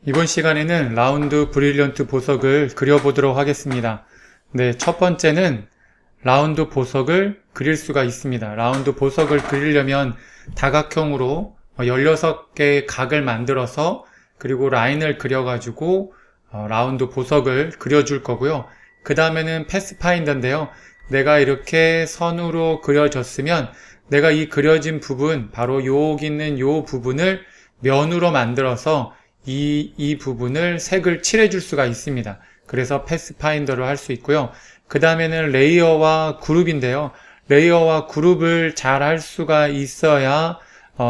이번 시간에는 라운드 브릴리언트 보석을 그려보도록 하겠습니다. 네, 첫 번째는 라운드 보석을 그릴 수가 있습니다. 라운드 보석을 그리려면 다각형으로 16개의 각을 만들어서 그리고 라인을 그려가지고 라운드 보석을 그려줄 거고요. 그 다음에는 패스파인더인데요. 내가 이렇게 선으로 그려졌으면 내가 이 그려진 부분, 바로 여기 있는 요 부분을 면으로 만들어서 이 부분을 색을 칠해줄 수가 있습니다. 그래서 패스파인더로 할 수 있고요. 그 다음에는 레이어와 그룹인데요. 레이어와 그룹을 잘 할 수가 있어야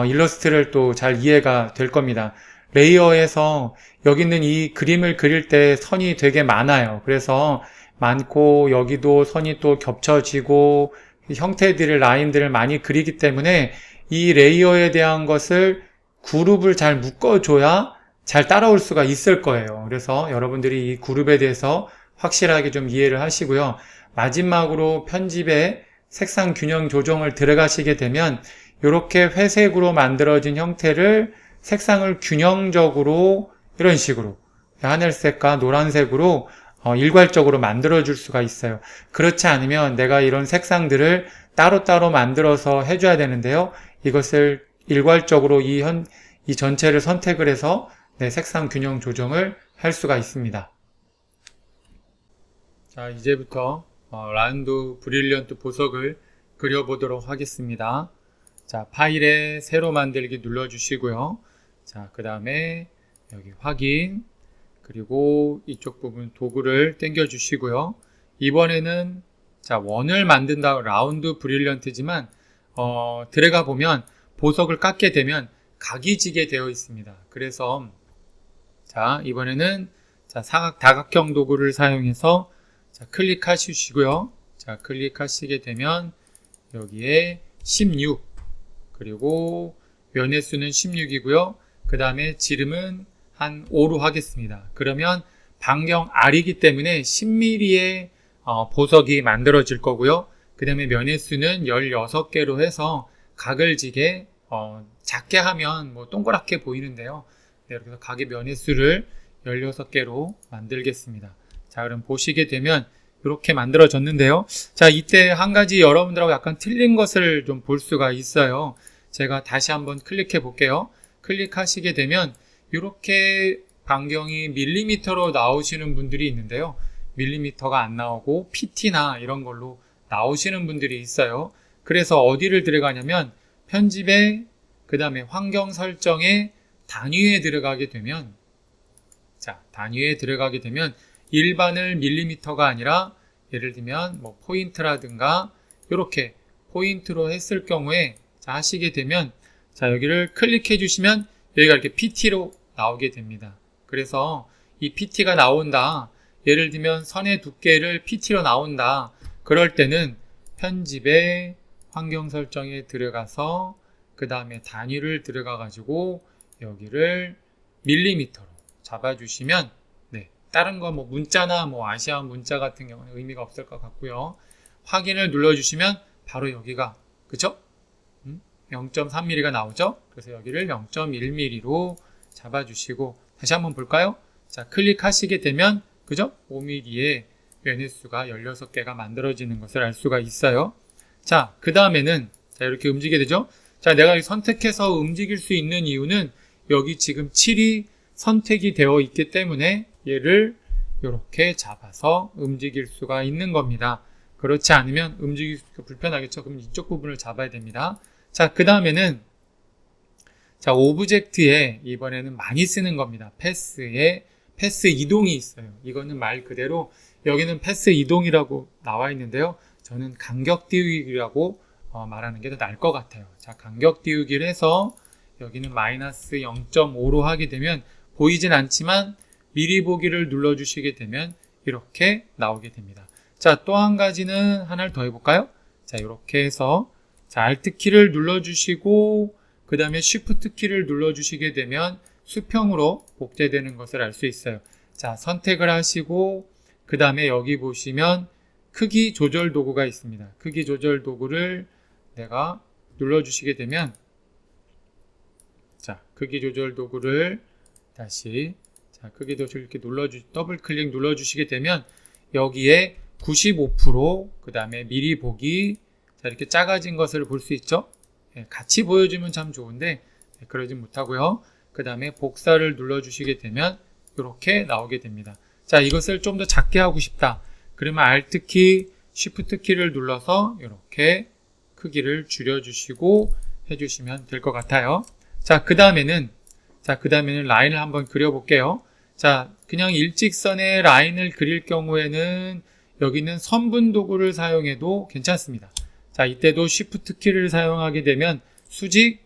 일러스트를 또 잘 이해가 될 겁니다. 레이어에서 여기 있는 이 그림을 그릴 때 선이 되게 많아요. 그래서 많고 여기도 선이 또 겹쳐지고 형태들을 라인들을 많이 그리기 때문에 이 레이어에 대한 것을 그룹을 잘 묶어줘야 잘 따라올 수가 있을 거예요. 그래서 여러분들이 이 그룹에 대해서 확실하게 좀 이해를 하시고요. 마지막으로 편집에 색상 균형 조정을 들어가시게 되면 이렇게 회색으로 만들어진 형태를 색상을 균형적으로 이런 식으로 하늘색과 노란색으로 일괄적으로 만들어줄 수가 있어요. 그렇지 않으면 내가 이런 색상들을 따로따로 만들어서 해줘야 되는데요. 이것을 일괄적으로 이 전체를 선택을 해서 색상 균형 조정을 할 수가 있습니다. 자, 이제부터 라운드 브릴리언트 보석을 그려보도록 하겠습니다. 자, 파일에 새로 만들기 눌러주시고요. 자, 그 다음에 여기 확인, 그리고 이쪽 부분 도구를 당겨 주시고요. 이번에는 자, 원을 만든다 라운드 브릴리언트지만 들어가 보면 보석을 깎게 되면 각이 지게 되어 있습니다. 그래서 자, 이번에는 자, 다각형 도구를 사용해서 자, 클릭하시고요. 자, 클릭하시게 되면 여기에 16, 그리고 면의 수는 16이고요. 그 다음에 지름은 한 5로 하겠습니다. 그러면 반경 R이기 때문에 10mm의 보석이 만들어질 거고요. 그 다음에 면의 수는 16개로 해서 각을 지게 작게 하면 뭐 동그랗게 보이는데요. 네, 이렇게 해서 각의 면의 수를 16개로 만들겠습니다. 자, 그럼 보시게 되면 이렇게 만들어졌는데요. 자, 이때 한 가지 여러분들하고 약간 틀린 것을 좀 볼 수가 있어요. 제가 다시 한번 클릭해 볼게요. 클릭하시게 되면 이렇게 반경이 밀리미터로 나오시는 분들이 있는데요. 밀리미터가 안 나오고 PT나 이런 걸로 나오시는 분들이 있어요. 그래서 어디를 들어가냐면 편집에 그 다음에 환경 설정에 단위에 들어가게 되면 자, 단위에 들어가게 되면 일반을 밀리미터가 아니라 예를 들면 뭐 포인트라든가 이렇게 포인트로 했을 경우에 자, 하시게 되면 자, 여기를 클릭해 주시면 여기가 이렇게 PT로 나오게 됩니다. 그래서 이 PT가 나온다. 예를 들면 선의 두께를 PT로 나온다. 그럴 때는 편집에 환경 설정에 들어가서 그 다음에 단위를 들어가 가지고 여기를 밀리미터로 잡아주시면 다른 거 뭐 문자나 뭐 아시아 문자 같은 경우는 의미가 없을 것 같고요. 확인을 눌러주시면 바로 여기가 그쵸? 0.3mm가 나오죠? 그래서 여기를 0.1mm로 잡아주시고 다시 한번 볼까요? 자, 클릭하시게 되면 그죠? 5mm의 면의 수가 16개가 만들어지는 것을 알 수가 있어요. 자, 그 다음에는 자, 이렇게 움직이게 되죠? 자, 내가 선택해서 움직일 수 있는 이유는 여기 지금 7이 선택이 되어 있기 때문에 얘를 이렇게 잡아서 움직일 수가 있는 겁니다. 그렇지 않으면 움직이기가 불편하겠죠? 그럼 이쪽 부분을 잡아야 됩니다. 자, 그 다음에는 자, 오브젝트에 이번에는 많이 쓰는 겁니다. 패스 이동이 있어요. 이거는 말 그대로 여기는 패스 이동이라고 나와 있는데요. 저는 간격 띄우기라고 말하는 게 더 나을 것 같아요. 자, 간격 띄우기를 해서 여기는 마이너스 0.5로 하게 되면 보이진 않지만 미리 보기를 눌러주시게 되면 이렇게 나오게 됩니다. 자, 또 한 가지는 하나를 더 해볼까요? 자, 이렇게 해서 자, Alt 키를 눌러주시고 그 다음에 Shift 키를 눌러주시게 되면 수평으로 복제되는 것을 알 수 있어요. 자, 선택을 하시고 그 다음에 여기 보시면 크기 조절 도구가 있습니다. 크기 조절 도구를 내가 눌러주시게 되면 자, 크기 조절 도구를 다시 자, 크기도 이렇게 더블 클릭 눌러주시게 되면 여기에 95%, 그 다음에 미리 보기, 자, 이렇게 작아진 것을 볼 수 있죠? 예, 같이 보여주면 참 좋은데, 그러지 못하고요. 그 다음에 복사를 눌러주시게 되면 이렇게 나오게 됩니다. 자, 이것을 좀 더 작게 하고 싶다. 그러면 Alt키, Shift키를 눌러서 이렇게 크기를 줄여주시고 해주시면 될 것 같아요. 자, 그 다음에는 라인을 한번 그려볼게요. 자, 그냥 일직선의 라인을 그릴 경우에는 여기는 선분 도구를 사용해도 괜찮습니다. 자, 이때도 Shift 키를 사용하게 되면 수직,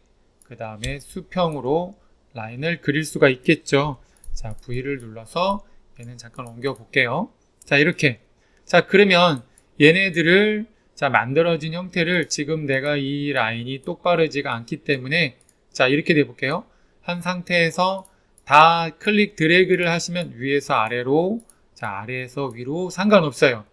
그 다음에 수평으로 라인을 그릴 수가 있겠죠. 자, V를 눌러서 얘는 잠깐 옮겨 볼게요. 자, 이렇게. 자, 그러면 얘네들을 만들어진 형태를 지금 내가 이 라인이 똑바르지가 않기 때문에 자, 이렇게 돼 볼게요. 한 상태에서 다 클릭 드래그를 하시면 위에서 아래로, 자, 아래에서 위로 상관없어요.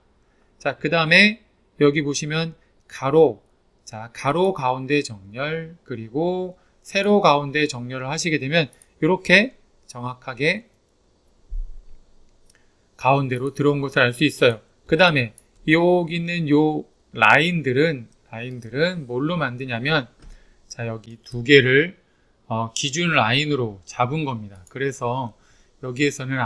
자, 그 다음에 여기 보시면 가로, 자, 가로 가운데 정렬, 그리고 세로 가운데 정렬을 하시게 되면 이렇게 정확하게 가운데로 들어온 것을 알 수 있어요. 그 다음에 여기 있는 요 라인들은 뭘로 만드냐면, 자, 여기 두 개를 기준 라인으로 잡은 겁니다. 그래서 여기에서는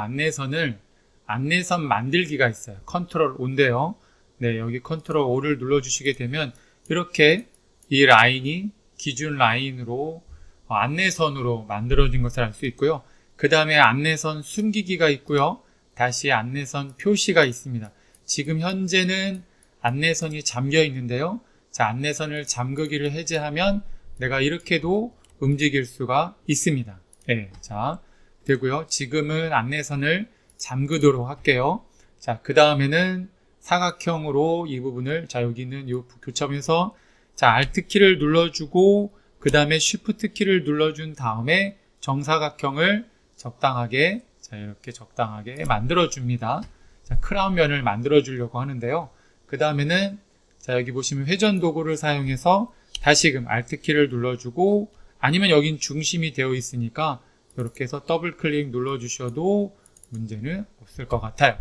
안내선 만들기가 있어요. 컨트롤 O인데요. 네, 여기 컨트롤 O를 눌러주시게 되면 이렇게 이 라인이 기준 라인으로 안내선으로 만들어진 것을 알 수 있고요. 그 다음에 안내선 숨기기가 있고요. 다시 안내선 표시가 있습니다. 지금 현재는 안내선이 잠겨 있는데요. 자, 안내선을 잠그기를 해제하면 내가 이렇게도 움직일 수가 있습니다. 네, 자, 되고요. 지금은 안내선을 잠그도록 할게요. 자, 그 다음에는 사각형으로 이 부분을, 자, 여기 있는 이 교점에서, 자, Alt키를 눌러주고, 그 다음에 Shift키를 눌러준 다음에 정사각형을 적당하게, 자, 이렇게 적당하게 만들어줍니다. 자, 크라운면을 만들어주려고 하는데요. 그 다음에는, 자, 여기 보시면 회전 도구를 사용해서 다시금 Alt키를 눌러주고, 아니면 여긴 중심이 되어 있으니까 이렇게 해서 더블 클릭 눌러주셔도 문제는 없을 것 같아요.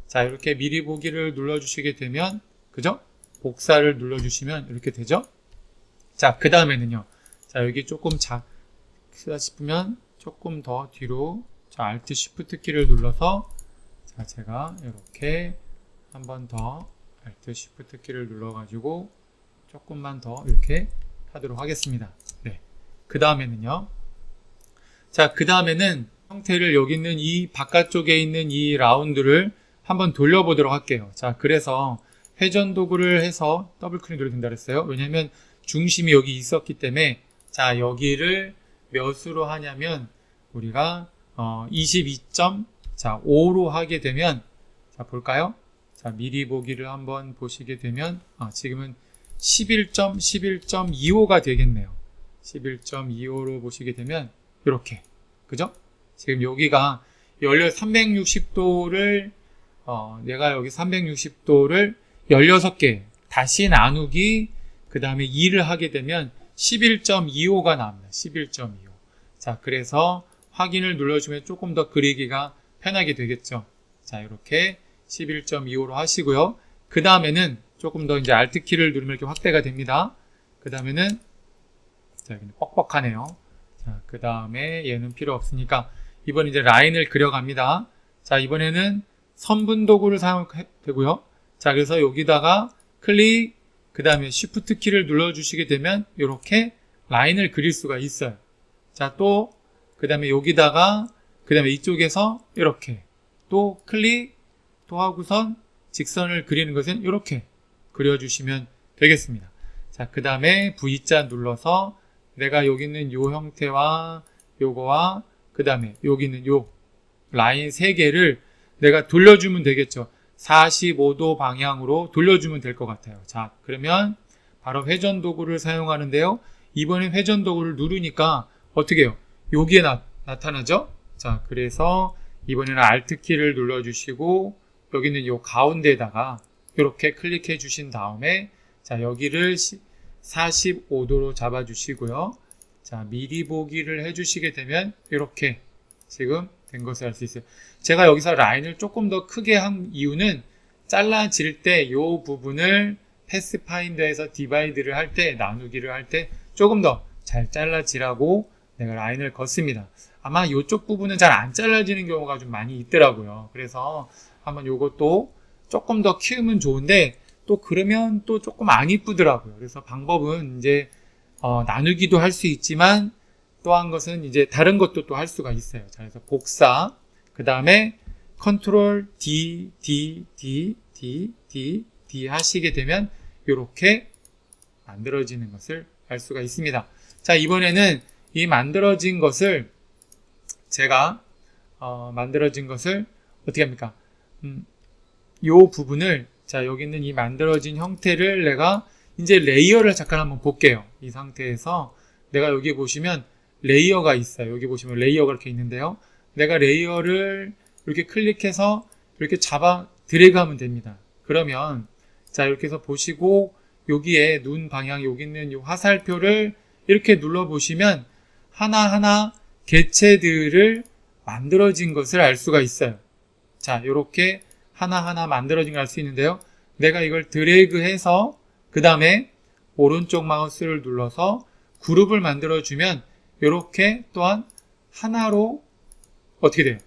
자, 이렇게 미리 보기를 눌러주시게 되면, 그죠? 복사를 눌러주시면 이렇게 되죠? 자, 그 다음에는요. 자, 여기 조금 작다 싶으면 조금 더 뒤로, 자, Alt Shift 키를 눌러서, 자, 제가 이렇게 한 번 더 Alt Shift 키를 눌러가지고 조금만 더 이렇게 하도록 하겠습니다. 네. 그 다음에는요. 자, 그 다음에는 형태를 여기 있는 이 바깥쪽에 있는 이 라운드를 한번 돌려보도록 할게요. 자, 그래서 회전 도구를 해서 더블 클릭 눌러도 된다 그랬어요. 왜냐면 중심이 여기 있었기 때문에, 자, 여기를 몇으로 하냐면 우리가 22.5로 하게 되면, 자, 볼까요? 자, 미리 보기를 한번 보시게 되면 지금은 11.25가 되겠네요. 11.25로 보시게 되면 이렇게, 그죠? 지금 여기가 연료 360도를 내가 여기 360도를 16개 다시 나누기 그 다음에 2를 하게 되면 11.25가 나옵니다. 11.25. 자, 그래서 확인을 눌러주면 조금 더 그리기가 편하게 되겠죠. 자, 이렇게 11.25로 하시고요. 그 다음에는 조금 더 이제 Alt키를 누르면 이렇게 확대가 됩니다. 그 다음에는, 자, 여기는 뻑뻑하네요. 자, 그 다음에 얘는 필요 없으니까 이번 이제 라인을 그려갑니다. 자, 이번에는 선분 도구를 사용해도 되고요. 자, 그래서 여기다가 클릭, 그 다음에 Shift 키를 눌러주시게 되면 이렇게 라인을 그릴 수가 있어요. 자, 또, 그 다음에 여기다가, 그 다음에 이쪽에서 이렇게 또 클릭, 또 하고선 직선을 그리는 것은 이렇게 그려주시면 되겠습니다. 자, 그 다음에 V자 눌러서 내가 여기 있는 요 형태와 요거와 그 다음에 여기 있는 요 라인 3개를 내가 돌려주면 되겠죠. 45도 방향으로 돌려주면 될 것 같아요. 자, 그러면 바로 회전 도구를 사용하는데요. 이번엔 회전 도구를 누르니까 어떻게 해요? 여기에 나타나죠? 자, 그래서 이번에는 Alt키를 눌러주시고 여기는 요 가운데에다가 이렇게 클릭해 주신 다음에, 자, 여기를 45도로 잡아주시고요. 자, 미리 보기를 해주시게 되면 이렇게 지금 된 것을 알 수 있어요. 제가 여기서 라인을 조금 더 크게 한 이유는 잘라질 때 이 부분을 패스파인더에서 디바이드를 할 때, 나누기를 할 때 조금 더 잘 잘라지라고 내가 라인을 걷습니다. 아마 이쪽 부분은 잘 안 잘라지는 경우가 좀 많이 있더라고요. 그래서 한번 요것도 조금 더 키우면 좋은데 또 그러면 또 조금 안 이쁘더라고요. 그래서 방법은 이제 나누기도 할 수 있지만 또 한 것은 이제 다른 것도 또 할 수가 있어요. 자, 그래서 복사, 그 다음에 컨트롤 D, D, D, D, D, D 하시게 되면 이렇게 만들어지는 것을 알 수가 있습니다. 자, 이번에는 이 만들어진 것을 제가 만들어진 것을 어떻게 합니까? 이 부분을, 자, 여기 있는 이 만들어진 형태를 내가 이제 레이어를 잠깐 한번 볼게요. 이 상태에서 내가 여기 보시면 레이어가 있어요. 여기 보시면 레이어가 이렇게 있는데요. 내가 레이어를 이렇게 클릭해서 이렇게 잡아 드래그하면 됩니다. 그러면 자, 이렇게 해서 보시고 여기에 눈 방향, 여기 있는 이 화살표를 이렇게 눌러 보시면 하나하나 개체들을 만들어진 것을 알 수가 있어요. 자, 이렇게 하나하나 만들어진 걸 알 수 있는데요. 내가 이걸 드래그해서 그 다음에 오른쪽 마우스를 눌러서 그룹을 만들어주면 이렇게 또한 하나로 어떻게 돼요?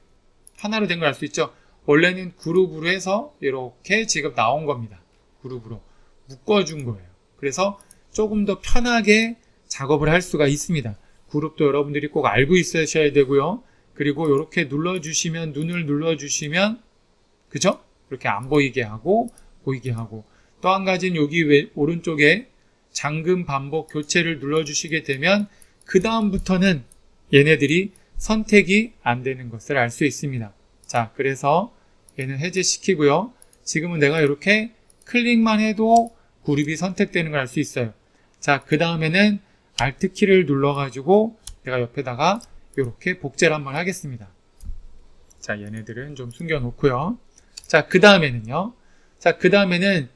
하나로 된 걸 알 수 있죠. 원래는 그룹으로 해서 이렇게 지금 나온 겁니다. 그룹으로 묶어준 거예요. 그래서 조금 더 편하게 작업을 할 수가 있습니다. 그룹도 여러분들이 꼭 알고 있으셔야 되고요. 그리고 이렇게 눌러주시면, 눈을 눌러주시면, 그죠? 이렇게 안 보이게 하고 보이게 하고, 또 한 가지는 여기 오른쪽에 잠금 반복 교체를 눌러주시게 되면 그 다음부터는 얘네들이 선택이 안 되는 것을 알 수 있습니다. 자, 그래서 얘는 해제시키고요. 지금은 내가 이렇게 클릭만 해도 그룹이 선택되는 걸 알 수 있어요. 자, 그 다음에는 Alt키를 눌러가지고 내가 옆에다가 이렇게 복제를 한번 하겠습니다. 자, 얘네들은 좀 숨겨놓고요. 자, 그 다음에는요. 자, 그 다음에는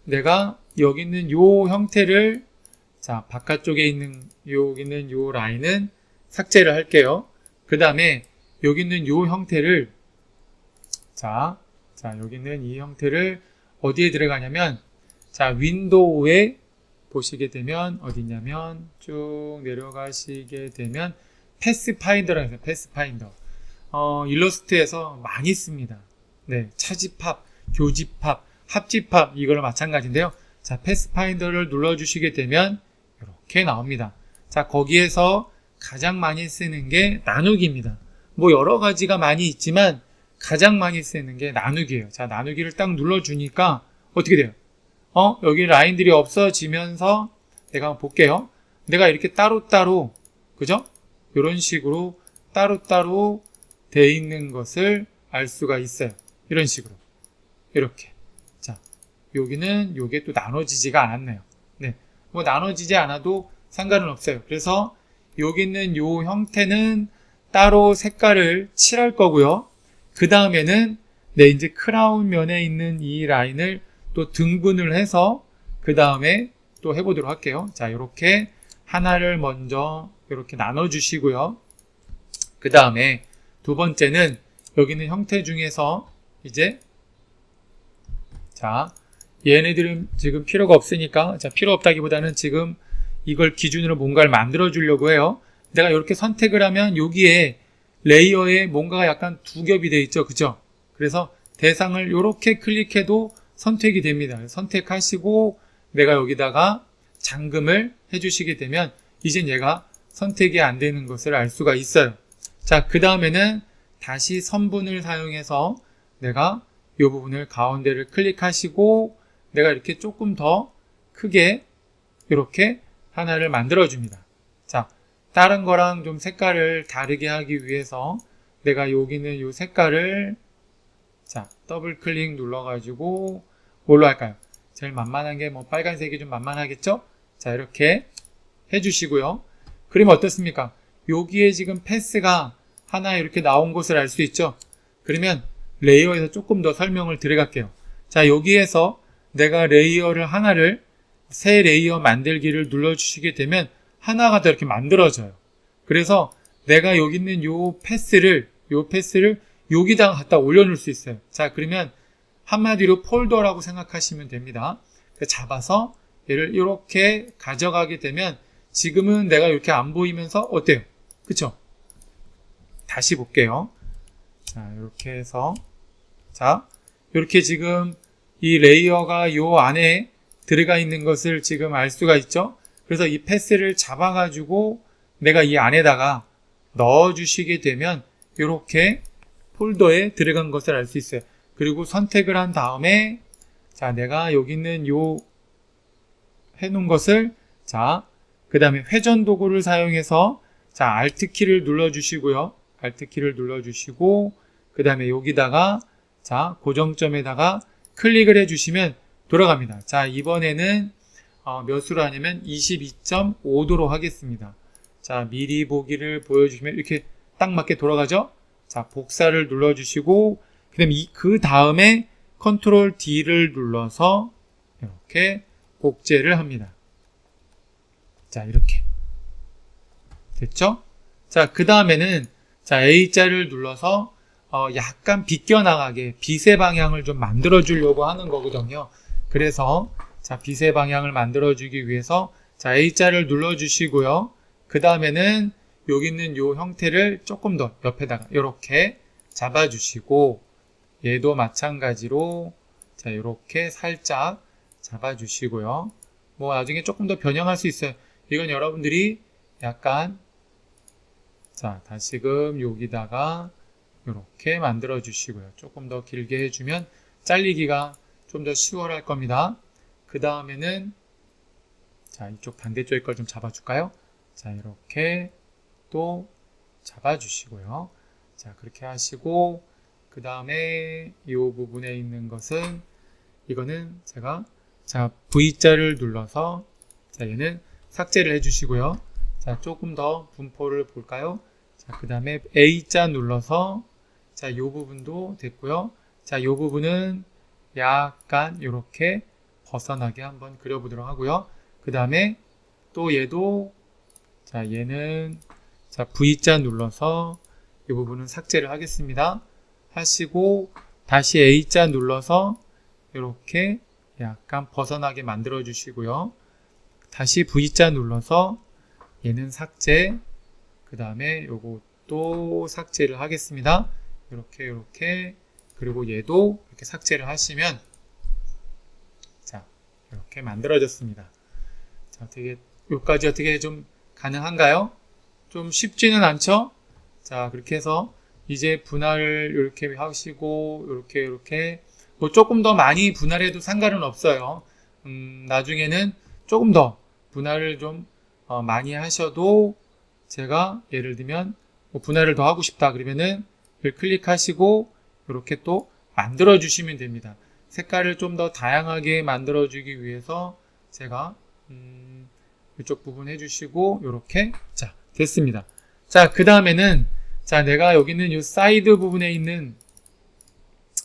내가 여기 있는 요 형태를, 자, 바깥쪽에 있는 여기 있는 요 라인은 삭제를 할게요. 그 다음에 여기 있는 요 형태를, 자, 여기 있는 이 형태를 어디에 들어가냐면, 자, 윈도우에 보시게 되면 어디 있냐면 쭉 내려가시게 되면 패스파인더라고 해서 패스파인더. 일러스트에서 많이 씁니다. 네, 차집합, 교집합, 합집합 이거랑 마찬가지인데요. 자, 패스파인더를 눌러주시게 되면 이렇게 나옵니다. 자, 거기에서 가장 많이 쓰는 게 나누기입니다. 뭐 여러 가지가 많이 있지만 가장 많이 쓰는 게 나누기예요. 자, 나누기를 딱 눌러주니까 어떻게 돼요? 여기 라인들이 없어지면서 내가 한번 볼게요. 내가 이렇게 따로따로, 그죠? 이런 식으로 따로따로 돼 있는 것을 알 수가 있어요. 이런 식으로. 이렇게. 자, 여기는 요게 또 나눠지지가 않았네요. 네. 뭐 나눠지지 않아도 상관은 없어요. 그래서 여기 있는 요 형태는 따로 색깔을 칠할 거고요. 그 다음에는 이제 크라운 면에 있는 이 라인을 또 등분을 해서 그 다음에 또 해보도록 할게요. 자, 이렇게 하나를 먼저 이렇게 나눠주시고요. 그 다음에 두 번째는 여기 있는 형태 중에서 이제, 자, 얘네들은 지금 필요가 없으니까, 자, 필요 없다기보다는 지금 이걸 기준으로 뭔가를 만들어 주려고 해요. 내가 이렇게 선택을 하면 여기에 레이어에 뭔가가 약간 두 겹이 되어 있죠. 그죠? 그래서 대상을 이렇게 클릭해도 선택이 됩니다. 선택하시고 내가 여기다가 잠금을 해주시게 되면 이젠 얘가 선택이 안 되는 것을 알 수가 있어요. 자, 그 다음에는 다시 선분을 사용해서 내가 이 부분을 가운데를 클릭하시고 내가 이렇게 조금 더 크게 이렇게 하나를 만들어 줍니다. 자, 다른 거랑 좀 색깔을 다르게 하기 위해서 내가 여기 있는 이 색깔을, 자, 더블 클릭 눌러가지고 뭘로 할까요? 제일 만만한 게 뭐 빨간색이 좀 만만하겠죠? 자, 이렇게 해주시고요. 그러면 어떻습니까? 여기에 지금 패스가 하나 이렇게 나온 것을 알 수 있죠? 그러면 레이어에서 조금 더 설명을 드려갈게요. 자, 여기에서 내가 레이어를 하나를, 새 레이어 만들기를 눌러주시게 되면 하나가 더 이렇게 만들어져요. 그래서 내가 여기 있는 요 패스를 요 패스를 여기다가 갖다 올려놓을 수 있어요. 자, 그러면 한마디로 폴더라고 생각하시면 됩니다. 잡아서 얘를 이렇게 가져가게 되면 지금은 내가 이렇게 안 보이면서 어때요? 그쵸? 다시 볼게요. 자, 이렇게 해서 자, 이렇게 지금 이 레이어가 요 안에 들어가 있는 것을 지금 알 수가 있죠? 그래서 이 패스를 잡아가지고 내가 이 안에다가 넣어주시게 되면 이렇게 폴더에 들어간 것을 알 수 있어요. 그리고 선택을 한 다음에 자, 내가 여기 있는 요 해놓은 것을 자, 그 다음에 회전 도구를 사용해서 자, Alt키를 눌러주시고요. Alt키를 눌러주시고 그 다음에 여기다가 자, 고정점에다가 클릭을 해주시면 돌아갑니다. 자, 이번에는 몇 수로 하냐면 22.5도로 하겠습니다. 자, 미리 보기를 보여주시면 이렇게 딱 맞게 돌아가죠? 자, 복사를 눌러주시고 그 다음에 컨트롤 D를 눌러서 이렇게 복제를 합니다. 자, 이렇게 됐죠? 자, 그 다음에는 자, A자를 눌러서 약간 비껴나가게 빛의 방향을 좀 만들어 주려고 하는 거거든요. 그래서 자, 빛의 방향을 만들어 주기 위해서 자, A자를 눌러 주시고요. 그 다음에는 여기 있는 요 형태를 조금 더 옆에다가 이렇게 잡아 주시고 얘도 마찬가지로 자, 이렇게 살짝 잡아 주시고요. 뭐 나중에 조금 더 변형할 수 있어요. 이건 여러분들이 약간 자, 다시금 여기다가 이렇게 만들어 주시고요. 조금 더 길게 해주면 잘리기가 좀 더 수월할 겁니다. 그 다음에는 자, 이쪽 반대쪽에 걸 좀 잡아줄까요? 자, 이렇게 또 잡아주시고요. 자, 그렇게 하시고 그 다음에 이 부분에 있는 것은 이거는 제가 자, V자를 눌러서 자, 얘는 삭제를 해주시고요. 자, 조금 더 분포를 볼까요? 자, 그 다음에 A자 눌러서 자, 이 부분도 됐고요. 자, 이 부분은 약간 이렇게 벗어나게 한번 그려보도록 하고요. 그 다음에 또 얘도 자, 얘는 자, V자 눌러서 이 부분은 삭제를 하겠습니다. 하시고 다시 A자 눌러서 이렇게 약간 벗어나게 만들어 주시고요. 다시 V자 눌러서 얘는 삭제, 그 다음에 요것도 삭제를 하겠습니다. 이렇게 그리고 얘도 이렇게 삭제를 하시면 자, 이렇게 만들어졌습니다. 자, 여기까지 어떻게 좀 가능한가요? 좀 쉽지는 않죠? 자, 그렇게 해서 이제 분할을 이렇게 하시고 이렇게 뭐 조금 더 많이 분할해도 상관은 없어요. 나중에는 조금 더 분할을 좀 많이 하셔도 제가 예를 들면 뭐 분할을 더 하고 싶다 그러면은 이걸 클릭하시고 이렇게 또 만들어 주시면 됩니다. 색깔을 좀 더 다양하게 만들어 주기 위해서 제가 이쪽 부분 해주시고 이렇게 자, 됐습니다. 자, 그 다음에는 자, 내가 여기 있는 이 사이드 부분에 있는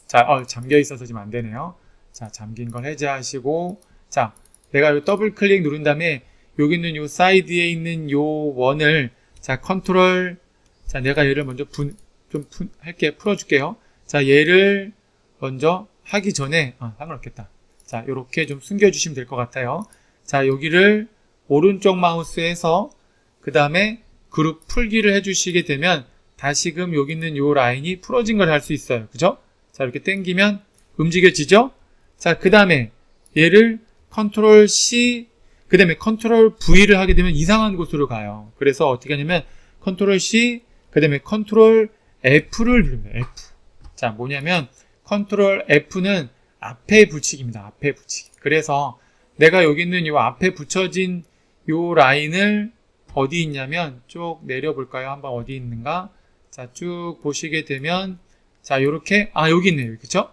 자, 잠겨 있어서 지금 안 되네요. 자, 잠긴 걸 해제하시고 자, 내가 이 더블 클릭 누른 다음에 여기 있는 이 사이드에 있는 요 원을 자, 컨트롤 자, 내가 얘를 먼저 할게 풀어줄게요. 자, 얘를 먼저 하기 전에 상관없겠다. 자, 요렇게 좀 숨겨주시면 될 것 같아요. 자, 여기를 오른쪽 마우스에서 그 다음에 그룹 풀기를 해주시게 되면 다시금 여기 있는 요 라인이 풀어진 걸 할 수 있어요. 그죠? 자, 이렇게 당기면 움직여지죠? 자, 그 다음에 얘를 컨트롤 C 그 다음에 컨트롤 V를 하게 되면 이상한 곳으로 가요. 그래서 어떻게 하냐면 컨트롤 C 그 다음에 컨트롤 F를 누릅니다. F. 자, 뭐냐면 컨트롤 F는 앞에 붙이기입니다. 앞에 붙이기. 그래서 내가 여기 있는 이 앞에 붙여진 이 라인을 어디 있냐면 쭉 내려볼까요? 한번 어디 있는가? 자, 쭉 보시게 되면 자, 요렇게 여기 있네요. 그쵸?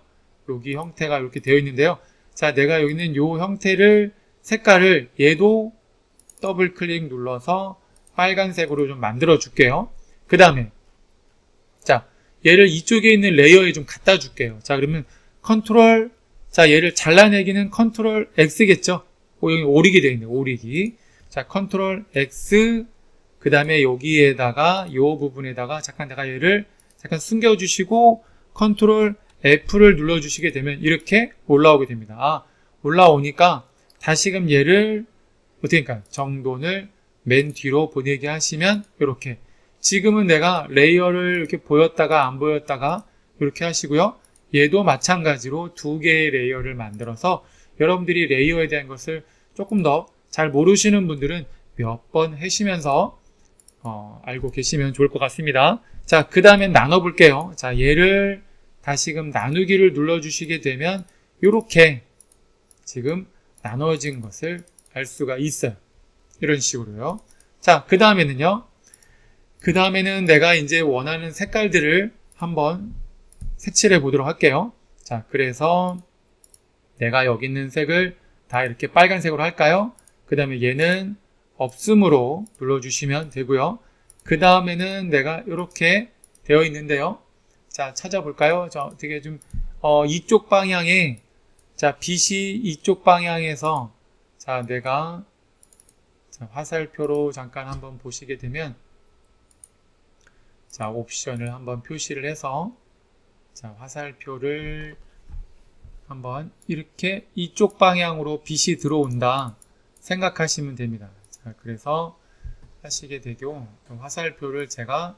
여기 형태가 이렇게 되어 있는데요. 자, 내가 여기 있는 이 형태를 색깔을 얘도 더블 클릭 눌러서 빨간색으로 좀 만들어 줄게요. 그 다음에 자, 얘를 이쪽에 있는 레이어에 좀 갖다 줄게요. 자, 그러면 컨트롤 자, 얘를 잘라내기는 컨트롤 X겠죠? 여기 오리기 되어 있네요. 오리기. 자, 컨트롤 X 그 다음에 여기에다가 이 부분에다가 잠깐 내가 얘를 잠깐 숨겨주시고 컨트롤 F를 눌러주시게 되면 이렇게 올라오게 됩니다. 올라오니까 다시금 얘를 어떻게 할까요? 정돈을 맨 뒤로 보내게 하시면 이렇게 지금은 내가 레이어를 이렇게 보였다가 안 보였다가 이렇게 하시고요. 얘도 마찬가지로 두 개의 레이어를 만들어서 여러분들이 레이어에 대한 것을 조금 더 잘 모르시는 분들은 몇 번 하시면서 알고 계시면 좋을 것 같습니다. 자, 그 다음에 나눠볼게요. 자, 얘를 다시금 나누기를 눌러주시게 되면 이렇게 지금 나눠진 것을 알 수가 있어요. 이런 식으로요. 자, 그 다음에는요. 그 다음에는 내가 이제 원하는 색깔들을 한번 색칠해 보도록 할게요. 자, 그래서 내가 여기 있는 색을 다 이렇게 빨간색으로 할까요? 그 다음에 얘는 없음으로 눌러주시면 되고요. 그 다음에는 내가 이렇게 되어 있는데요. 자, 찾아볼까요? 저 되게 좀 이쪽 방향에 자, 빛이 이쪽 방향에서 자, 내가 자, 화살표로 잠깐 한번 보시게 되면 자, 옵션을 한번 표시를 해서 자, 화살표를 한번 이렇게 이쪽 방향으로 빛이 들어온다 생각하시면 됩니다. 자, 그래서 하시게 되고 화살표를 제가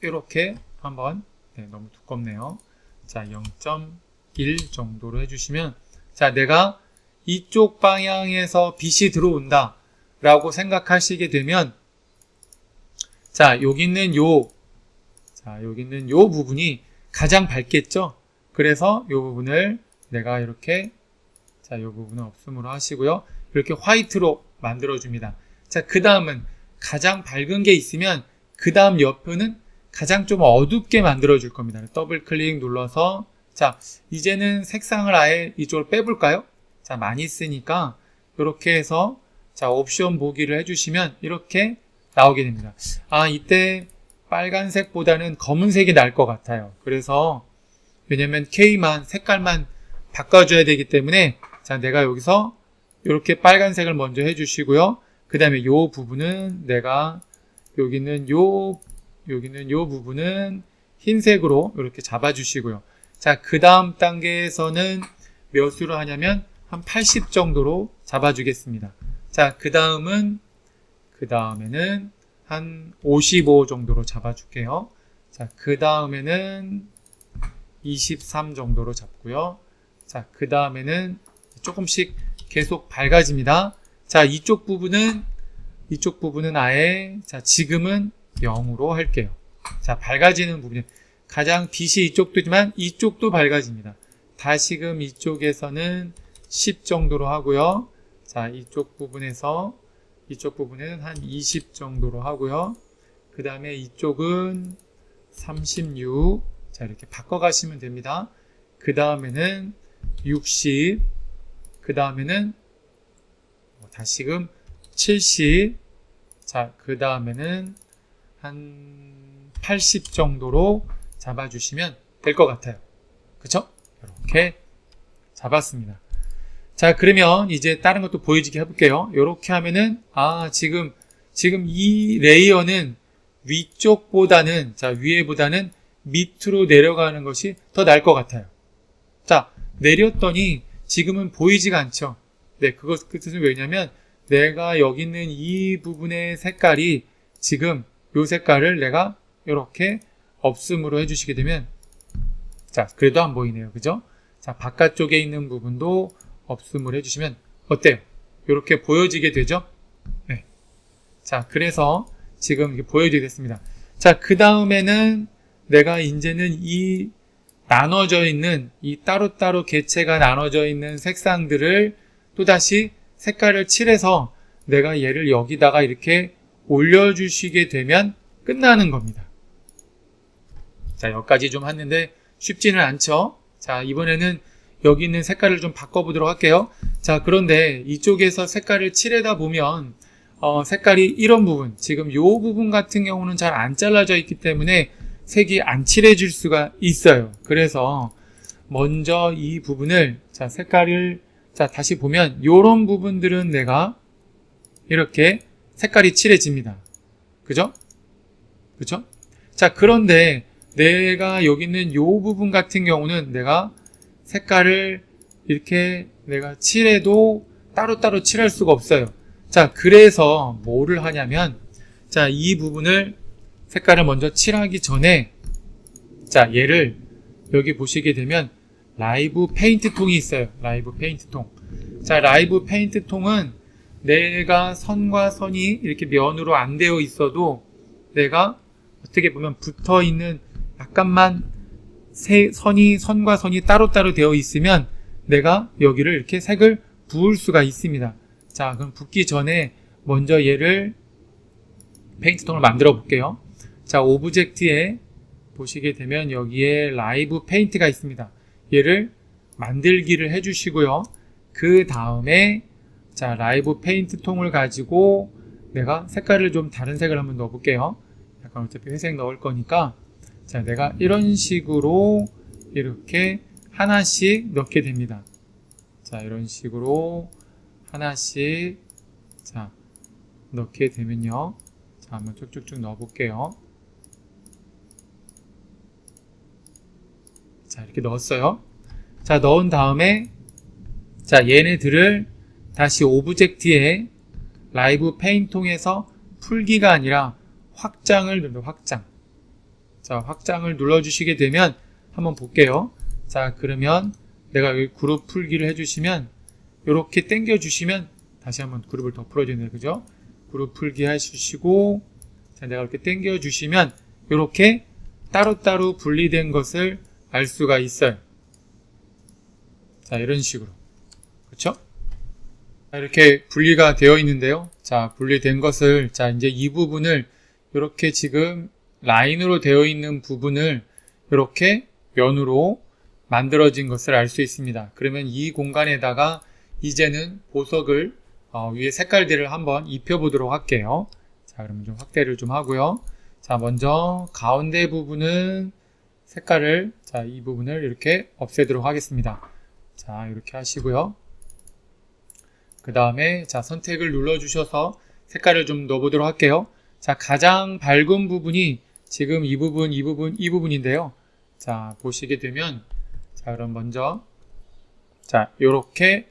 이렇게 한번 너무 두껍네요. 자, 0.1 정도로 해주시면 자, 내가 이쪽 방향에서 빛이 들어온다 라고 생각하시게 되면 자, 여기 있는 요 부분이 가장 밝겠죠? 그래서 요 부분을 내가 이렇게 자, 요 부분은 없음으로 하시고요. 이렇게 화이트로 만들어줍니다. 자, 그 다음은 가장 밝은 게 있으면 그 다음 옆에는 가장 좀 어둡게 만들어줄 겁니다. 더블 클릭 눌러서 자, 이제는 색상을 아예 이쪽으로 빼볼까요? 자, 많이 쓰니까 이렇게 해서 자, 옵션 보기를 해주시면 이렇게 나오게 됩니다. 이때 빨간색보다는 검은색이 나을 것 같아요. 그래서 왜냐면 K만 색깔만 바꿔줘야 되기 때문에 자, 내가 여기서 이렇게 빨간색을 먼저 해주시고요. 그 다음에 이 부분은 내가 여기 있는 요 부분은 흰색으로 이렇게 잡아주시고요. 자, 그 다음 단계에서는 몇 수로 하냐면 한 80 정도로 잡아주겠습니다. 자, 그 다음에는 한 55 정도로 잡아줄게요. 자, 그 다음에는 23 정도로 잡고요. 자, 그 다음에는 조금씩 계속 밝아집니다. 자, 이쪽 부분은 아예 자, 지금은 0으로 할게요. 자, 밝아지는 부분이 가장 빛이 이쪽도지만 이쪽도 밝아집니다. 다시금 이쪽에서는 10 정도로 하고요. 자, 이쪽 부분은 한 20 정도로 하고요. 그 다음에 이쪽은 36. 자, 이렇게 바꿔가시면 됩니다. 그 다음에는 60. 그 다음에는 다시금 70. 자, 그 다음에는 한 80 정도로 잡아주시면 될 것 같아요. 그쵸? 이렇게 잡았습니다. 자, 그러면 이제 다른 것도 보여지게 해볼게요. 이렇게 하면은 지금 이 레이어는 위쪽보다는 위에보다는 밑으로 내려가는 것이 더 나을 것 같아요. 자, 내렸더니 지금은 보이지가 않죠. 네, 그 뜻은 왜냐면 내가 여기 있는 이 부분의 색깔이 지금 이 색깔을 내가 이렇게 없음으로 해주시게 되면 자, 그래도 안 보이네요. 그죠? 자, 바깥쪽에 있는 부분도 없음을 해주시면 어때요? 이렇게 보여지게 되죠? 네. 자, 그래서 지금 이렇게 보여지게 됐습니다. 자, 그 다음에는 내가 이제는 이 나눠져 있는 이 따로따로 개체가 나눠져 있는 색상들을 또다시 색깔을 칠해서 내가 얘를 여기다가 이렇게 올려주시게 되면 끝나는 겁니다. 자, 여기까지 좀 했는데 쉽지는 않죠? 자, 이번에는 여기 있는 색깔을 좀 바꿔보도록 할게요. 자, 그런데 이쪽에서 색깔을 칠하다 보면 색깔이 이런 부분, 지금 이 부분 같은 경우는 잘 안 잘라져 있기 때문에 색이 안 칠해질 수가 있어요. 그래서 먼저 이 부분을 자, 색깔을 자, 다시 보면 이런 부분들은 내가 이렇게 색깔이 칠해집니다. 그죠? 그죠? 자, 그런데 내가 여기 있는 요 부분 같은 경우는 내가 색깔을 이렇게 내가 칠해도 따로따로 칠할 수가 없어요. 자, 그래서 뭐를 하냐면, 자, 이 부분을 색깔을 먼저 칠하기 전에, 자, 얘를 여기 보시게 되면 라이브 페인트 통이 있어요. 라이브 페인트 통. 자, 라이브 페인트 통은 내가 선과 선이 이렇게 면으로 안 되어 있어도 내가 어떻게 보면 붙어 있는 약간만 선과 선이 따로따로 되어 있으면 내가 여기를 이렇게 색을 부을 수가 있습니다. 자, 그럼 붓기 전에 먼저 얘를 페인트 통을 만들어 볼게요. 자, 오브젝트에 보시게 되면 여기에 라이브 페인트가 있습니다. 얘를 만들기를 해주시고요. 그 다음에 자, 라이브 페인트 통을 가지고 내가 색깔을 좀 다른 색을 한번 넣어 볼게요. 약간 어차피 회색 넣을 거니까, 자, 내가 이런 식으로 이렇게 하나씩 넣게 됩니다. 자, 이런 식으로 하나씩 자 넣게 되면요. 자, 한번 쭉쭉쭉 넣어 볼게요. 자, 이렇게 넣었어요. 자, 넣은 다음에 자, 얘네들을 다시 오브젝트에 라이브 페인트 통에서 풀기가 아니라 확장을 눌러, 확장. 자, 확장을 눌러주시게 되면 한번 볼게요. 자, 그러면 내가 여기 그룹 풀기를 해주시면 이렇게 당겨주시면 다시 한번 그룹을 더 풀어주네요. 그죠? 그룹 풀기 해주시고, 자, 내가 이렇게 당겨주시면 이렇게 따로따로 분리된 것을 알 수가 있어요. 자, 이런 식으로. 그쵸? 자, 이렇게 분리가 되어 있는데요. 자, 분리된 것을, 자, 이제 이 부분을 이렇게 지금 라인으로 되어 있는 부분을 이렇게 면으로 만들어진 것을 알 수 있습니다. 그러면 이 공간에다가 이제는 보석을 위에 색깔들을 한번 입혀보도록 할게요. 자, 그러면 좀 확대를 좀 하고요. 자, 먼저 가운데 부분은 색깔을, 자, 이 부분을 이렇게 없애도록 하겠습니다. 자, 이렇게 하시고요. 그 다음에 자, 선택을 눌러주셔서 색깔을 좀 넣어보도록 할게요. 자, 가장 밝은 부분이 지금 이 부분인데요. 자, 보시게 되면, 자, 그럼 먼저, 자, 요렇게,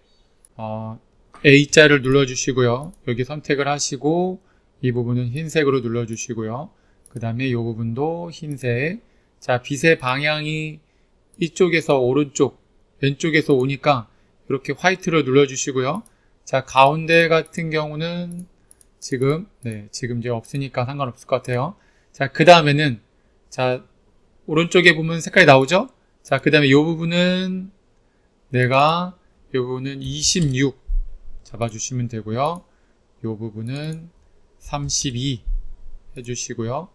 A자를 눌러주시고요. 여기 선택을 하시고, 이 부분은 흰색으로 눌러주시고요. 그 다음에 이 부분도 흰색. 자, 빛의 방향이 이쪽에서 오른쪽, 왼쪽에서 오니까 이렇게 화이트로 눌러주시고요. 자, 가운데 같은 경우는 지금 이제 없으니까 상관없을 것 같아요. 자, 그 다음에는, 자, 오른쪽에 보면 색깔이 나오죠? 자, 그 다음에 이 부분은 이 부분은 26 잡아주시면 되고요. 이 부분은 32 해주시고요.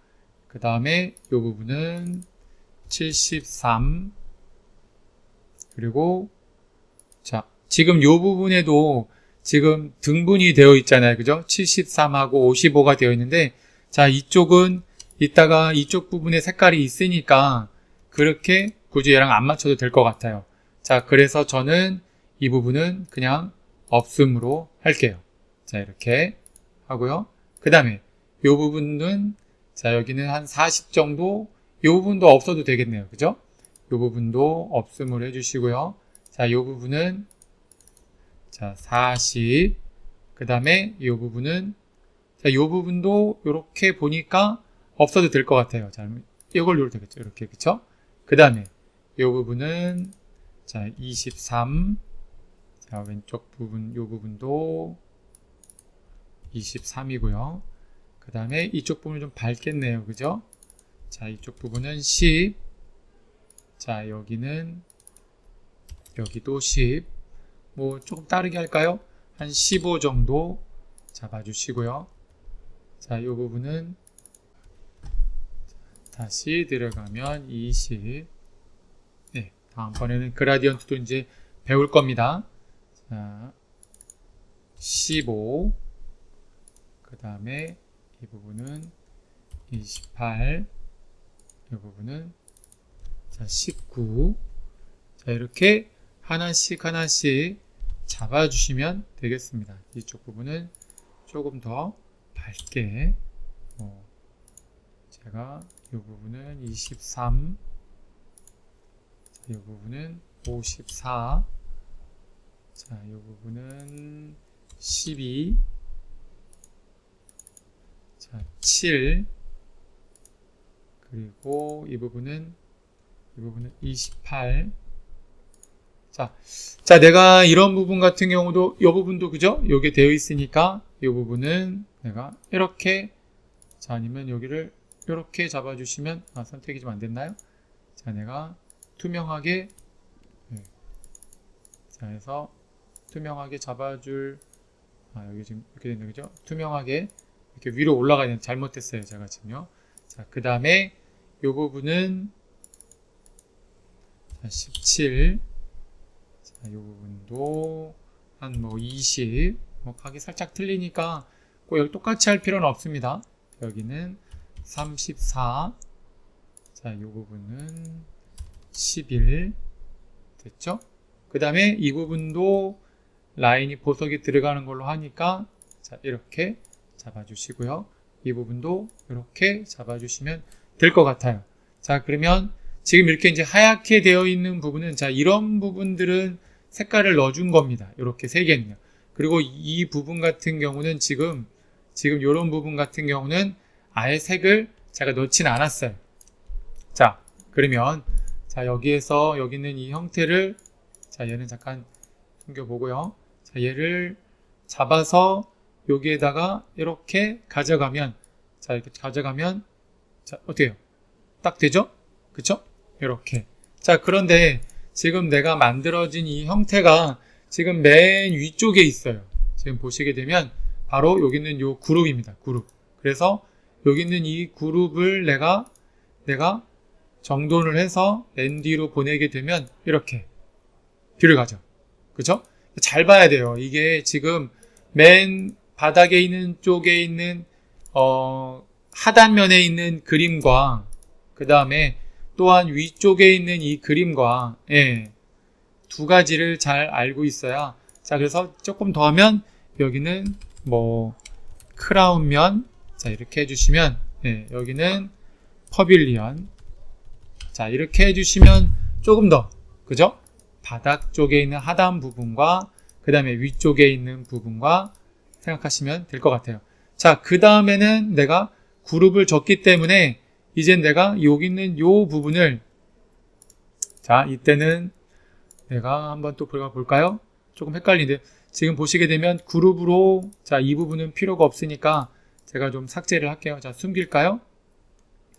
그 다음에 이 부분은 73 그리고 자, 지금 이 부분에도 지금 등분이 되어 있잖아요. 그죠? 73하고 55가 되어 있는데, 자, 이쪽은 이따가 이쪽 부분에 색깔이 있으니까 그렇게 굳이 얘랑 안 맞춰도 될 것 같아요. 자, 그래서 저는 이 부분은 그냥 없음으로 할게요. 자, 이렇게 하고요. 그 다음에 이 부분은, 자, 여기는 한 40 정도, 이 부분도 없어도 되겠네요. 그죠? 이 부분도 없음으로 해주시고요. 자, 이 부분은, 자, 40. 그 다음에 이 부분은, 자, 이 부분도 이렇게 보니까 없어도 될 것 같아요. 자, 이걸 눌러도 되겠죠. 이렇게, 그쵸? 그 다음에 이 부분은, 자, 23. 자, 왼쪽 부분, 이 부분도 23이고요. 그 다음에 이쪽 부분은 좀 밝겠네요. 그죠? 자, 이쪽 부분은 10. 자, 여기는, 여기도 10. 뭐, 조금 다르게 할까요? 한 15 정도 잡아주시고요. 자, 이 부분은 다시 들어가면 20. 네, 다음번에는 그라디언트도 이제 배울 겁니다. 자, 15. 그 다음에 이 부분은 28. 이 부분은 자, 19. 자, 이렇게 하나씩 잡아주시면 되겠습니다. 이쪽 부분은 조금 더 밝게 제가 이 이 부분은 23, 이 부분은 54, 자, 이 부분은 12, 자, 7, 그리고 이 부분은 28. 자, 내가 이런 부분 같은 경우도 이 부분도 그죠? 요게 되어 있으니까 이 부분은 내가 이렇게, 자, 아니면 여기를 이렇게 잡아주시면, 선택이 좀 안 됐나요? 자, 내가 투명하게, 자, 해서 투명하게 잡아줄, 여기 지금 이렇게 됐네, 그죠? 투명하게 이렇게 위로 올라가야 되는, 잘못했어요, 제가 지금요. 자, 그 다음에 이 부분은 17, 자, 이 부분도 한 20, 각이 살짝 틀리니까 꼭 여기 똑같이 할 필요는 없습니다. 여기는 34, 자, 이 부분은 11, 됐죠? 그 다음에 이 부분도 라인이 보석이 들어가는 걸로 하니까, 자, 이렇게 잡아주시고요. 이 부분도 이렇게 잡아주시면 될 것 같아요. 자, 그러면 지금 이렇게 이제 하얗게 되어 있는 부분은, 자, 이런 부분들은 색깔을 넣어준 겁니다. 이렇게 세 개는요. 그리고 이 부분 같은 경우는 지금 이런 부분 같은 경우는 아예 색을 제가 넣진 않았어요. 자, 그러면, 자, 여기에서 여기 있는 이 형태를, 자, 얘는 잠깐 숨겨보고요. 자, 얘를 잡아서 여기에다가 이렇게 가져가면, 자, 이렇게 가져가면, 자, 어때요? 딱 되죠? 그쵸? 이렇게. 자, 그런데 지금 내가 만들어진 이 형태가 지금 맨 위쪽에 있어요. 지금 보시게 되면 바로 여기 있는 요 그룹입니다. 그룹. 그래서 여기 있는 이 그룹을 내가 정돈을 해서 맨 뒤로 보내게 되면 이렇게 뒤를 가죠. 그쵸? 잘 봐야 돼요. 이게 지금 맨 바닥에 있는 쪽에 있는 하단면에 있는 그림과 그 다음에 또한 위쪽에 있는 이 그림과, 두 가지를 잘 알고 있어야. 자, 그래서 조금 더 하면 여기는 크라운면, 자, 이렇게 해주시면, 여기는 퍼빌리언, 자, 이렇게 해주시면 조금 더, 그죠? 바닥 쪽에 있는 하단 부분과 그 다음에 위쪽에 있는 부분과 생각하시면 될 것 같아요. 자, 그 다음에는 내가 그룹을 줬기 때문에 이제 내가 여기 있는 요 부분을, 자, 이때는 내가 한번 또 볼까요? 조금 헷갈리는데 지금 보시게 되면 그룹으로, 자, 이 부분은 필요가 없으니까 제가 좀 삭제를 할게요. 자, 숨길까요?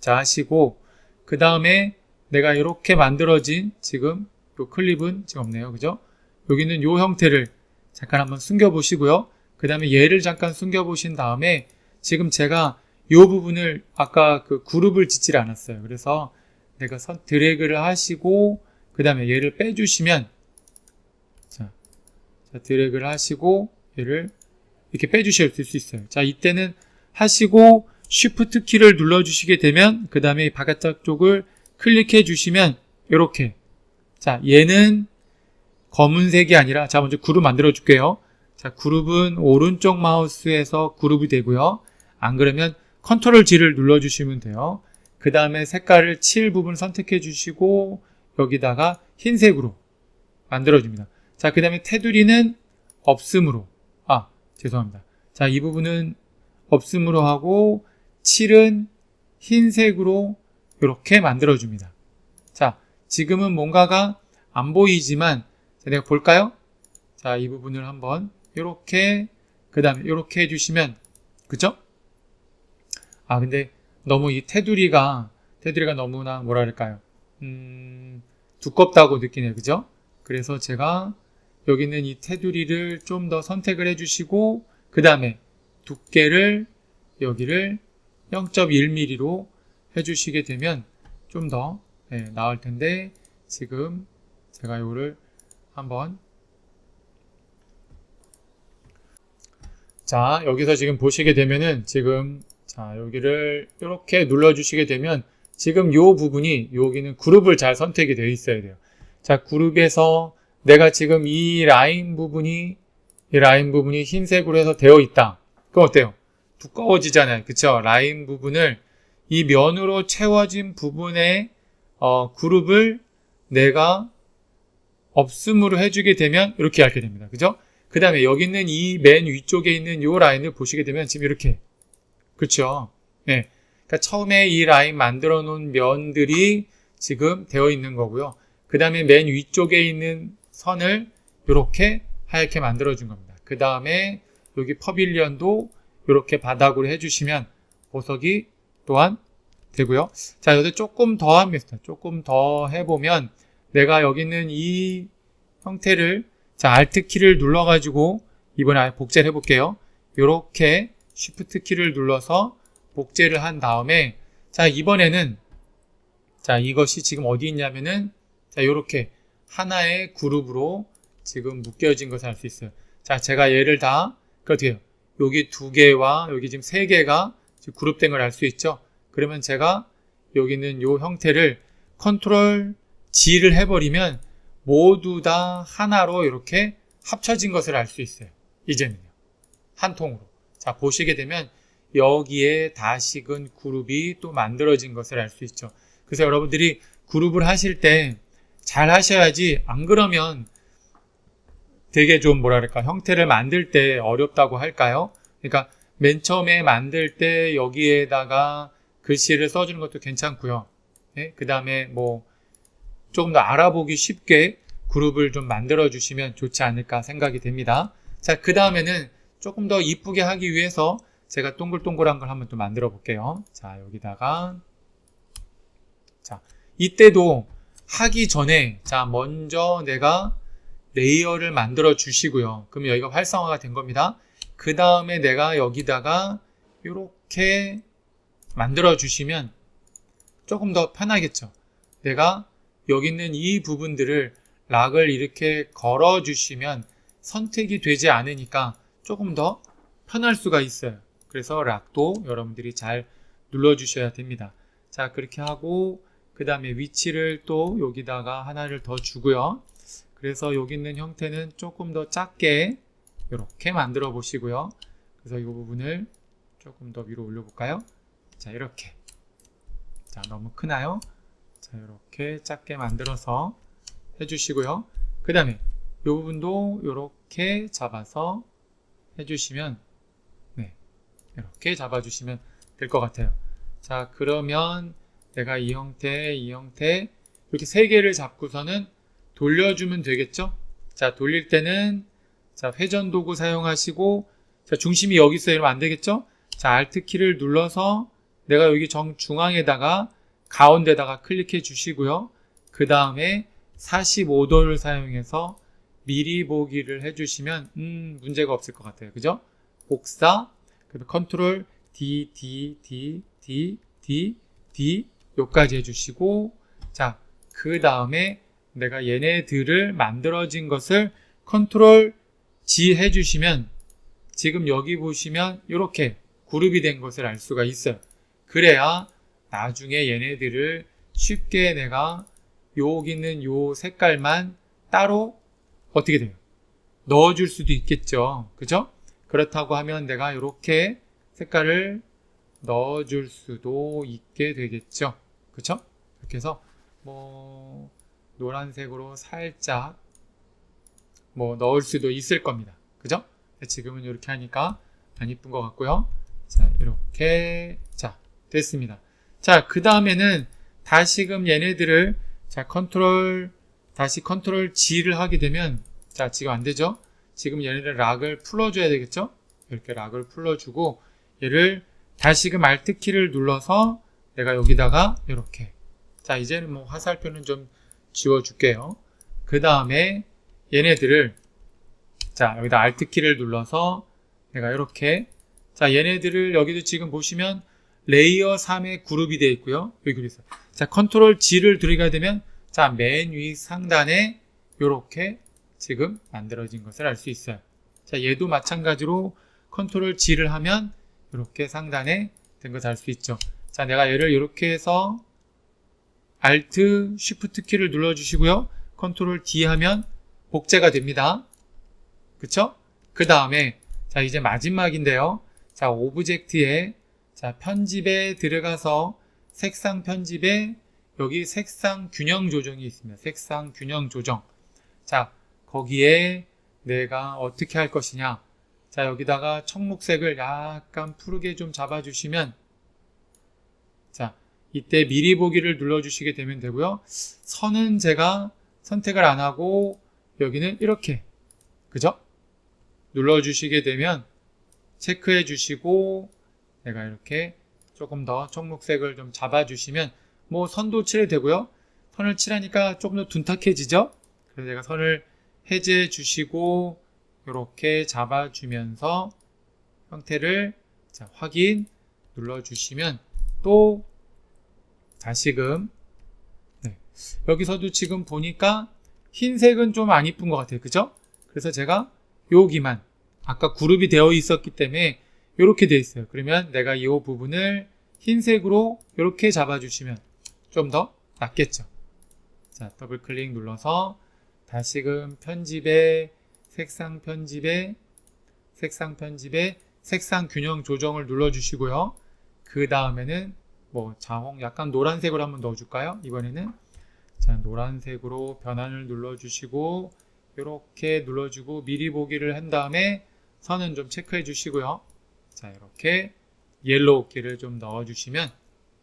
자, 하시고 그 다음에 내가 이렇게 만들어진 지금 요 클립은 지금 없네요. 그죠? 여기는 요 형태를 잠깐 한번 숨겨 보시고요. 그 다음에 얘를 잠깐 숨겨 보신 다음에 지금 제가 이 부분을 아까 그 그룹을 짓질 않았어요. 그래서 내가 드래그를 하시고 그 다음에 얘를 빼주시면, 자, 드래그를 하시고 얘를 이렇게 빼주실 수 있어요. 자, 이때는 하시고 Shift 키를 눌러주시게 되면 그 다음에 바깥쪽 쪽을 클릭해 주시면 이렇게, 자, 얘는 검은색이 아니라, 자, 먼저 그룹 만들어 줄게요. 자, 그룹은 오른쪽 마우스에서 그룹이 되고요. 안 그러면 컨트롤 G를 눌러주시면 돼요. 그 다음에 색깔을 칠 부분 선택해 주시고 여기다가 흰색으로 만들어줍니다. 자, 그 다음에 테두리는 없음으로, 죄송합니다. 자, 이 부분은 없음으로 하고 칠은 흰색으로 이렇게 만들어줍니다. 자, 지금은 뭔가가 안 보이지만, 자, 내가 볼까요? 자, 이 부분을 한번 이렇게, 그 다음에 이렇게 해주시면, 그죠? 근데 너무 이 테두리가 너무나 뭐랄까요? 두껍다고 느끼네요. 그죠? 그래서 제가 여기 있는 이 테두리를 좀 더 선택을 해주시고, 그 다음에 두께를 여기를 0.1mm로 해주시게 되면 좀 더 나을 텐데, 지금 제가 이거를 한번, 자, 여기서 지금 보시게 되면은 지금, 자, 여기를 이렇게 눌러주시게 되면 지금 이 부분이, 여기는 그룹을 잘 선택이 되어 있어야 돼요. 자, 그룹에서 내가 지금 이 라인 부분이 흰색으로 해서 되어 있다. 그럼 어때요? 두꺼워지잖아요. 그쵸? 라인 부분을 이 면으로 채워진 부분의 그룹을 내가 없음으로 해주게 되면 이렇게 얇게 됩니다. 그죠? 그 다음에 여기 있는 이 맨 위쪽에 있는 이 라인을 보시게 되면 지금 이렇게, 그렇죠? 네. 그러니까 처음에 이 라인 만들어 놓은 면들이 지금 되어 있는 거고요. 그 다음에 맨 위쪽에 있는 선을 이렇게 하얗게 만들어 준 겁니다. 그 다음에 여기 퍼빌리언도 이렇게 바닥으로 해주시면 보석이 또한 되고요. 자, 여기서 조금 더 합니다. 조금 더 해보면 내가 여기 있는 이 형태를, 자, Alt 키를 눌러가지고 이번에 아예 복제를 해볼게요. 이렇게 Shift 키를 눌러서 복제를 한 다음에, 자, 이번에는, 자, 이것이 지금 어디 있냐면은, 자, 이렇게 하나의 그룹으로 지금 묶여진 것을 알 수 있어요. 자, 제가 얘를 다, 어떻게 해요? 여기 2개와 여기 지금 3개가 지금 그룹된 걸 알 수 있죠? 그러면 제가 여기 있는 이 형태를 컨트롤 G를 해버리면 모두 다 하나로 이렇게 합쳐진 것을 알 수 있어요. 이제는요. 한 통으로. 자, 보시게 되면 여기에 다시금 그룹이 또 만들어진 것을 알 수 있죠. 그래서 여러분들이 그룹을 하실 때 잘 하셔야지, 안 그러면 되게 좀 뭐랄까 형태를 만들 때 어렵다고 할까요? 그러니까 맨 처음에 만들 때 여기에다가 글씨를 써주는 것도 괜찮고요. 네? 그 다음에 뭐 조금 더 알아보기 쉽게 그룹을 좀 만들어 주시면 좋지 않을까 생각이 됩니다. 자, 그 다음에는 조금 더 이쁘게 하기 위해서 제가 동글동글한 걸 한번 또 만들어 볼게요. 자, 여기다가, 자, 이때도 하기 전에, 자, 먼저 내가 레이어를 만들어 주시고요. 그러면 여기가 활성화가 된 겁니다. 그 다음에 내가 여기다가 이렇게 만들어 주시면 조금 더 편하겠죠. 내가 여기 있는 이 부분들을 락을 이렇게 걸어 주시면 선택이 되지 않으니까 조금 더 편할 수가 있어요. 그래서 락도 여러분들이 잘 눌러 주셔야 됩니다. 자, 그렇게 하고 그 다음에 위치를 또 여기다가 하나를 더 주고요. 그래서 여기 있는 형태는 조금 더 작게 이렇게 만들어 보시고요. 그래서 이 부분을 조금 더 위로 올려 볼까요? 자, 이렇게. 자, 너무 크나요? 자, 이렇게 작게 만들어서 해주시고요. 그 다음에 이 부분도 이렇게 잡아서 해주시면, 네, 이렇게 잡아주시면 될 것 같아요. 자, 그러면 내가 이 형태, 이렇게 3개를 잡고서는 돌려주면 되겠죠? 자, 돌릴 때는, 자, 회전 도구 사용하시고, 자, 중심이 여기 있어요. 이러면 안 되겠죠? 자, Alt 키를 눌러서 내가 여기 정중앙에다가 가운데다가 클릭해 주시고요. 그 다음에 45도를 사용해서 미리 보기를 해주시면 문제가 없을 것 같아요. 그죠? 복사, 그다음에 컨트롤 D, D, D, D, D, D 요까지 해주시고, 자, 그 다음에 내가 얘네들을 만들어진 것을 컨트롤 G 해주시면 지금 여기 보시면 이렇게 그룹이 된 것을 알 수가 있어요. 그래야 나중에 얘네들을 쉽게 내가 여기 있는 요 색깔만 따로 어떻게 돼요? 넣어줄 수도 있겠죠. 그죠? 그렇다고 하면 내가 이렇게 색깔을 넣어줄 수도 있게 되겠죠. 그쵸? 이렇게 해서 뭐 노란색으로 살짝 뭐 넣을 수도 있을 겁니다. 그죠? 지금은 이렇게 하니까 안 이쁜 것 같고요. 자, 이렇게, 자, 됐습니다. 자, 그 다음에는 다시금 얘네들을, 자, 다시 컨트롤 G를 하게 되면, 자, 지금 안 되죠? 지금 얘네들 락을 풀어줘야 되겠죠? 이렇게 락을 풀어주고, 얘를 다시금 Alt 키를 눌러서 내가 여기다가 이렇게, 자, 이제는 뭐 화살표는 좀 지워줄게요. 그 다음에 얘네들을, 자, 여기다 Alt 키를 눌러서 내가 이렇게, 자, 얘네들을 여기도 지금 보시면 레이어 3의 그룹이 되어 있고요. 여기 있어요. 자, 컨트롤 G를 들어가게 되면, 자, 맨 위 상단에 이렇게 지금 만들어진 것을 알 수 있어요. 자, 얘도 마찬가지로 컨트롤 G를 하면 이렇게 상단에 된 것을 알 수 있죠. 자, 내가 얘를 이렇게 해서 Alt, Shift 키를 눌러주시고요. 컨트롤 D 하면 복제가 됩니다. 그쵸? 그 다음에, 자, 이제 마지막인데요. 자, 오브젝트에, 자, 편집에 들어가서 색상 편집에 여기 색상 균형 조정이 있습니다. 색상 균형 조정. 자, 거기에 내가 어떻게 할 것이냐. 자, 여기다가 청록색을 약간 푸르게 좀 잡아주시면, 자, 이때 미리 보기를 눌러주시게 되면 되고요. 선은 제가 선택을 안 하고 여기는 이렇게, 그죠? 눌러주시게 되면 체크해 주시고 내가 이렇게 조금 더 청록색을 좀 잡아주시면 뭐 선도 칠해도 되고요. 선을 칠하니까 조금 더 둔탁해지죠? 그래서 제가 선을 해제해 주시고 이렇게 잡아주면서 형태를 자, 확인 눌러주시면 또 다시금 네. 여기서도 지금 보니까 흰색은 좀 안 이쁜 것 같아요. 그죠? 그래서 제가 여기만 아까 그룹이 되어 있었기 때문에 이렇게 되어 있어요. 그러면 내가 이 부분을 흰색으로 이렇게 잡아주시면 좀 더 낫겠죠. 자, 더블 클릭 눌러서 다시금 편집에 색상 편집에 색상 균형 조정을 눌러주시고요. 그 다음에는 뭐 자홍 약간 노란색으로 한번 넣어줄까요? 이번에는 자, 노란색으로 변환을 눌러주시고 이렇게 눌러주고 미리 보기를 한 다음에 선은 좀 체크해 주시고요. 자, 이렇게 옐로우 키를 좀 넣어주시면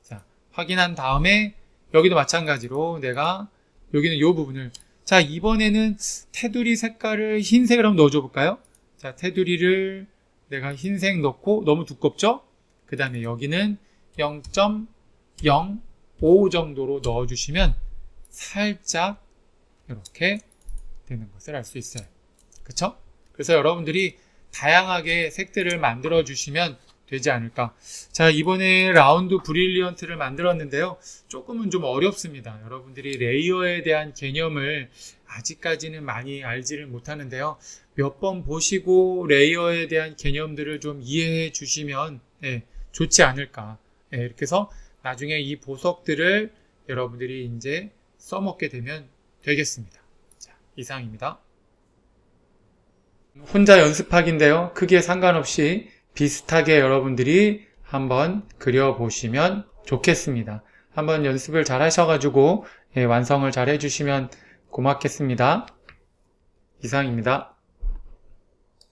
자, 확인한 다음에 여기도 마찬가지로 내가 여기는 이 부분을 자, 이번에는 테두리 색깔을 흰색을 한번 넣어줘 볼까요? 자, 테두리를 내가 흰색 넣고 너무 두껍죠? 그 다음에 여기는 0.05 정도로 넣어주시면 살짝 이렇게 되는 것을 알 수 있어요. 그쵸? 그래서 여러분들이 다양하게 색들을 만들어 주시면 되지 않을까. 자, 이번에 라운드 브릴리언트를 만들었는데요. 조금은 좀 어렵습니다. 여러분들이 레이어에 대한 개념을 아직까지는 많이 알지를 못하는데요. 몇 번 보시고 레이어에 대한 개념들을 좀 이해해 주시면 좋지 않을까. 이렇게 해서 나중에 이 보석들을 여러분들이 이제 써먹게 되면 되겠습니다. 자, 이상입니다. 혼자 연습하기인데요. 크기에 상관없이 비슷하게 여러분들이 한번 그려보시면 좋겠습니다. 한번 연습을 잘 하셔가지고 완성을 잘 해주시면 고맙겠습니다. 이상입니다.